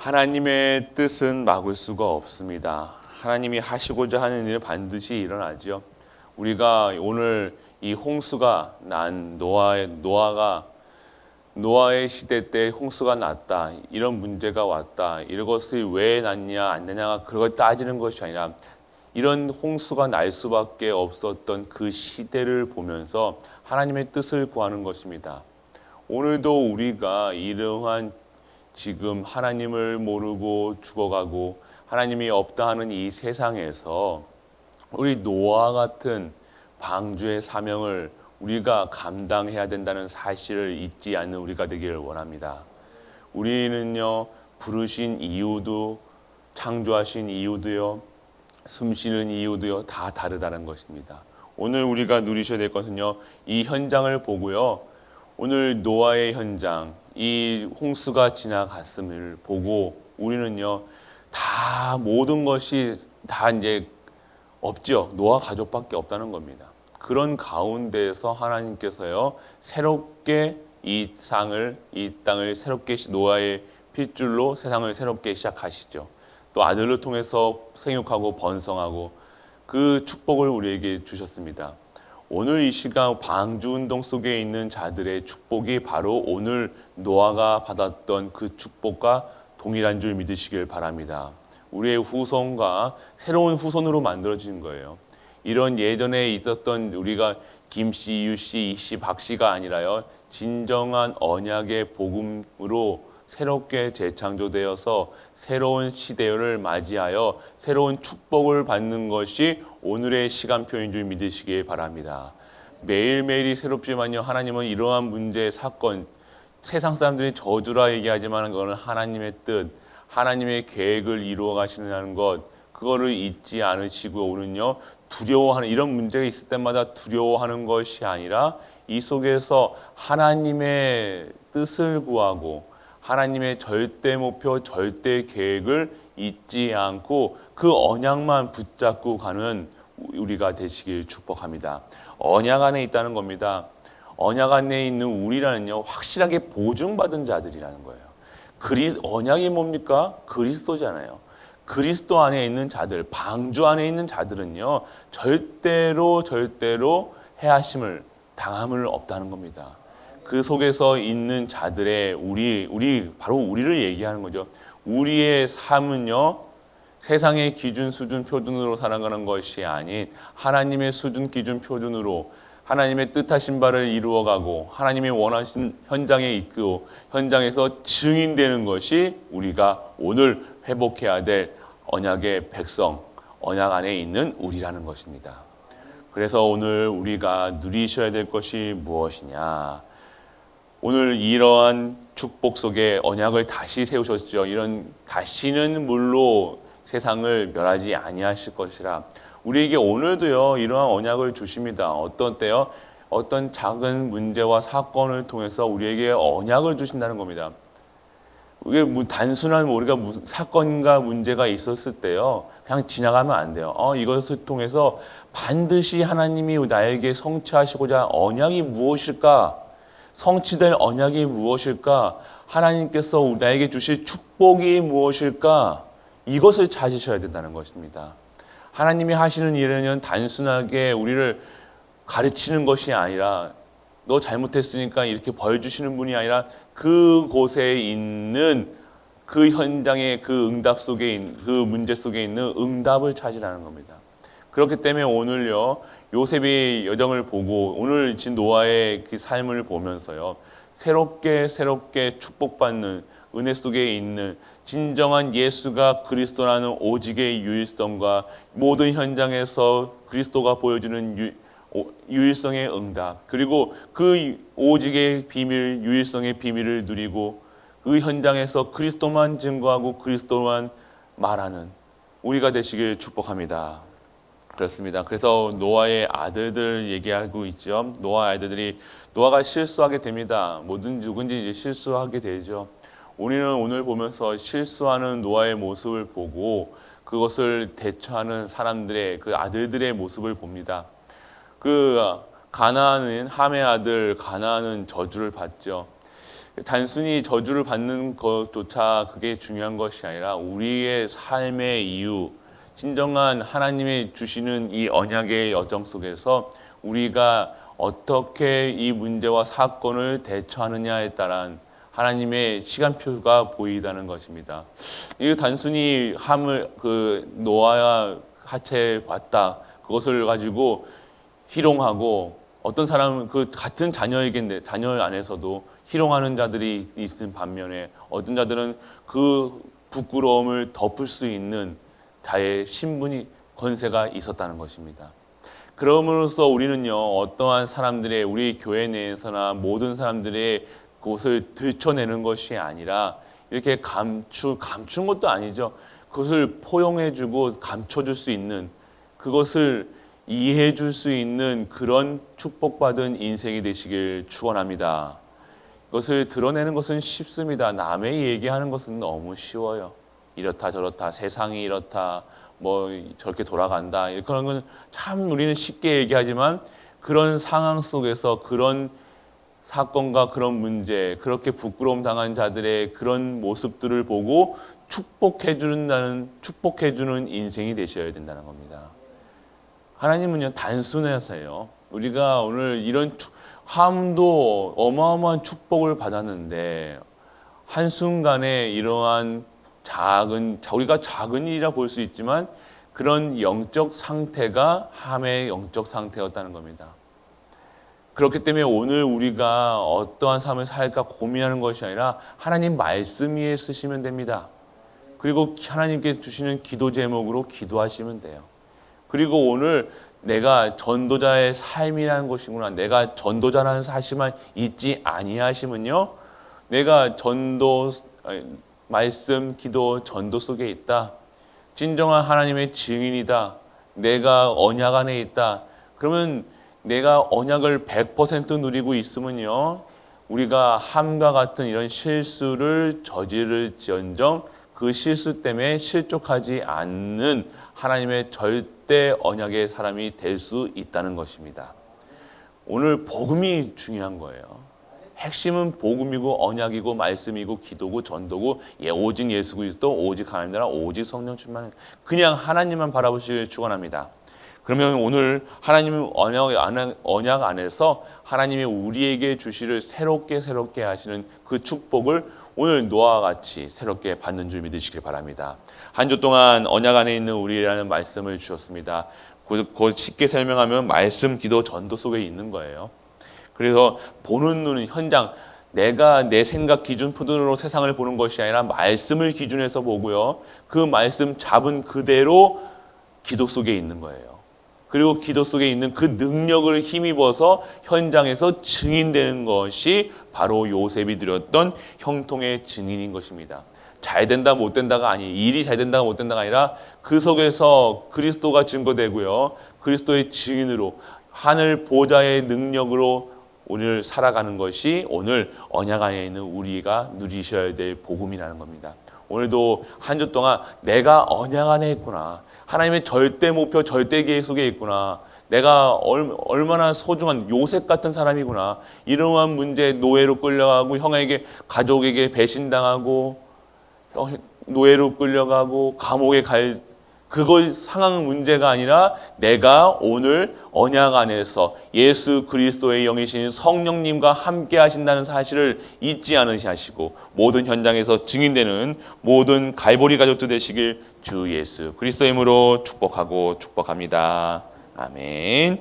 하나님의 뜻은 막을 수가 없습니다. 하나님이 하시고자 하는 일은 반드시 일어나죠. 우리가 오늘 이 홍수가 난 노아의 시대 때 홍수가 났다. 이런 문제가 왔다. 이것이 왜 났냐 안 났냐가 그걸 따지는 것이 아니라 이런 홍수가 날 수밖에 없었던 그 시대를 보면서 하나님의 뜻을 구하는 것입니다. 오늘도 우리가 이러한 지금 하나님을 모르고 죽어가고 하나님이 없다 하는 이 세상에서 우리 노아 같은 방주의 사명을 우리가 감당해야 된다는 사실을 잊지 않는 우리가 되기를 원합니다. 우리는요, 부르신 이유도 창조하신 이유도요, 숨쉬는 이유도요, 다 다르다는 것입니다. 오늘 우리가 누리셔야 될 것은요, 이 현장을 보고요, 오늘 노아의 현장, 이 홍수가 지나갔음을 보고 우리는요, 다 모든 것이 다 이제 없죠. 노아 가족밖에 없다는 겁니다. 그런 가운데서 하나님께서요, 새롭게 이 땅을 새롭게 노아의 핏줄로 세상을 새롭게 시작하시죠. 또 아들을 통해서 생육하고 번성하고 그 축복을 우리에게 주셨습니다. 오늘 이 시간 방주운동 속에 있는 자들의 축복이 바로 오늘 노아가 받았던 그 축복과 동일한 줄 믿으시길 바랍니다. 우리의 후손과 새로운 후손으로 만들어진 거예요. 이런 예전에 있었던 우리가 김씨, 유씨, 이씨, 박씨가 아니라요. 진정한 언약의 복음으로 새롭게 재창조되어서 새로운 시대를 맞이하여 새로운 축복을 받는 것이 오늘의 시간표인 줄 믿으시길 바랍니다. 매일매일이 새롭지만요. 하나님은 이러한 문제, 사건, 세상 사람들이 저주라 얘기하지만 그거는 하나님의 뜻, 하나님의 계획을 이루어 가시는 것, 그거를 잊지 않으시고 오는요. 두려워하는 이런 문제가 있을 때마다 두려워하는 것이 아니라 이 속에서 하나님의 뜻을 구하고 하나님의 절대 목표, 절대 계획을 잊지 않고 그 언약만 붙잡고 가는 우리가 되시길 축복합니다. 언약 안에 있다는 겁니다. 언약 안에 있는 우리라는요, 확실하게 보증받은 자들이라는 거예요. 언약이 뭡니까? 그리스도잖아요. 그리스도 안에 있는 자들, 방주 안에 있는 자들은요, 절대로 해하심을, 당함을 없다는 겁니다. 그 속에서 있는 자들의 바로 우리를 얘기하는 거죠. 우리의 삶은요, 세상의 기준, 수준, 표준으로 살아가는 것이 아닌 하나님의 수준, 기준, 표준으로 하나님의 뜻하신 바를 이루어가고 하나님이 원하신 현장에 있고 현장에서 증인되는 것이 우리가 오늘 회복해야 될 언약의 백성, 언약 안에 있는 우리라는 것입니다. 그래서 오늘 우리가 누리셔야 될 것이 무엇이냐? 오늘 이러한 축복 속에 언약을 다시 세우셨죠. 이런 다시는 물로 세상을 멸하지 아니하실 것이라. 우리에게 오늘도요 이러한 언약을 주십니다. 어떤 때요? 어떤 작은 문제와 사건을 통해서 우리에게 언약을 주신다는 겁니다. 이게 단순한 우리가 무슨 사건과 문제가 있었을 때요 그냥 지나가면 안 돼요. 이것을 통해서 반드시 하나님이 나에게 성취하시고자 언약이 무엇일까? 성취될 언약이 무엇일까? 하나님께서 나에게 주실 축복이 무엇일까? 이것을 찾으셔야 된다는 것입니다. 하나님이 하시는 일은 단순하게 우리를 가르치는 것이 아니라 너 잘못했으니까 이렇게 벌 주시는 분이 아니라 그곳에 있는 그 현장의 그 응답 속에 있는 그 문제 속에 있는 응답을 찾으라는 겁니다. 그렇기 때문에 오늘요 요셉의 여정을 보고 오늘 진 노아의 그 삶을 보면서요 새롭게 축복받는 은혜 속에 있는 진정한 예수가 그리스도라는 오직의 유일성과 모든 현장에서 그리스도가 보여주는 유일성의 응답, 그리고 그 오직의 비밀, 유일성의 비밀을 누리고 그 현장에서 그리스도만 증거하고 그리스도만 말하는 우리가 되시길 축복합니다. 그렇습니다. 그래서 노아의 아들들 얘기하고 있죠. 노아가 실수하게 됩니다. 누군지 이제 실수하게 되죠. 우리는 오늘 보면서 실수하는 노아의 모습을 보고 그것을 대처하는 사람들의 그 아들들의 모습을 봅니다. 그 가나안은 함의 아들 가나안은 저주를 받죠. 단순히 저주를 받는 것조차 그게 중요한 것이 아니라 우리의 삶의 이유, 진정한 하나님이 주시는 이 언약의 여정 속에서 우리가 어떻게 이 문제와 사건을 대처하느냐에 따른 하나님의 시간표가 보이다는 것입니다. 이 단순히 노아야 하체 봤다 그것을 가지고 희롱하고 어떤 사람은 그 같은 자녀에게 자녀 안에서도 희롱하는 자들이 있는 반면에 어떤 자들은 그 부끄러움을 덮을 수 있는 자의 신분이 권세가 있었다는 것입니다. 그럼으로써 우리는요 어떠한 사람들의 우리 교회 내에서나 모든 사람들의 그것을 들춰내는 것이 아니라 이렇게 감춘 것도 아니죠. 그것을 포용해주고 감춰줄 수 있는 그것을 이해해줄 수 있는 그런 축복받은 인생이 되시길 축원합니다. 그것을 드러내는 것은 쉽습니다. 남의 얘기하는 것은 너무 쉬워요. 이렇다 저렇다 세상이 이렇다 뭐 저렇게 돌아간다 그런 건 참 우리는 쉽게 얘기하지만 그런 상황 속에서 그런 사건과 그런 문제 그렇게 부끄러움 당한 자들의 그런 모습들을 보고 축복해주는 인생이 되셔야 된다는 겁니다. 하나님은요 단순하세요. 우리가 오늘 이런 함도 어마어마한 축복을 받았는데 한순간에 이러한 우리가 작은 일이라 볼 수 있지만 그런 영적 상태가 함의 영적 상태였다는 겁니다. 그렇기 때문에 오늘 우리가 어떠한 삶을 살까 고민하는 것이 아니라 하나님 말씀 위에 쓰시면 됩니다. 그리고 하나님께 주시는 기도 제목으로 기도하시면 돼요. 그리고 오늘 내가 전도자의 삶이라는 것이구나. 내가 전도자라는 사실만 잊지 아니하시면요. 내가 말씀, 기도, 전도 속에 있다. 진정한 하나님의 증인이다. 내가 언약 안에 있다. 그러면 내가 언약을 100% 누리고 있으면요. 우리가 함과 같은 이런 실수를 저지를지언정 그 실수 때문에 실족하지 않는 하나님의 절대 언약의 사람이 될 수 있다는 것입니다. 오늘 복음이 중요한 거예요. 핵심은 복음이고 언약이고 말씀이고 기도고 전도고 오직 예수 그리스도 오직 하나님 나라 오직 성령 충만 그냥 하나님만 바라보시길 축원합니다. 그러면 오늘 하나님의 언약 안에서 하나님이 우리에게 주시를 새롭게 하시는 그 축복을 오늘 노아와 같이 새롭게 받는 줄 믿으시길 바랍니다. 한 주 동안 언약 안에 있는 우리라는 말씀을 주셨습니다. 곧 쉽게 설명하면 말씀, 기도, 전도 속에 있는 거예요. 그래서 보는 눈은 현장, 내가 내 생각 기준 표준으로 세상을 보는 것이 아니라 말씀을 기준해서 보고요. 그 말씀 잡은 그대로 기도 속에 있는 거예요. 그리고 기도 속에 있는 그 능력을 힘입어서 현장에서 증인되는 것이 바로 요셉이 드렸던 형통의 증인인 것입니다. 잘 된다 못 된다가 일이 잘 된다가 못 된다가 아니라 그 속에서 그리스도가 증거되고요. 그리스도의 증인으로 하늘 보좌의 능력으로 오늘 살아가는 것이 오늘 언약 안에 있는 우리가 누리셔야 될 복음이라는 겁니다. 오늘도 한 주 동안 내가 언약 안에 있구나. 하나님의 절대 목표, 절대 계획 속에 있구나. 내가 얼마나 소중한 요셉 같은 사람이구나. 이러한 문제 노예로 끌려가고 형에게 가족에게 배신당하고 노예로 끌려가고 감옥에 그거 상황 문제가 아니라 내가 오늘 언약 안에서 예수 그리스도의 영이신 성령님과 함께 하신다는 사실을 잊지 않으시고 모든 현장에서 증인되는 모든 갈보리 가족들 되시길 주 예수 그리스도의 이름으로 축복합니다. 아멘.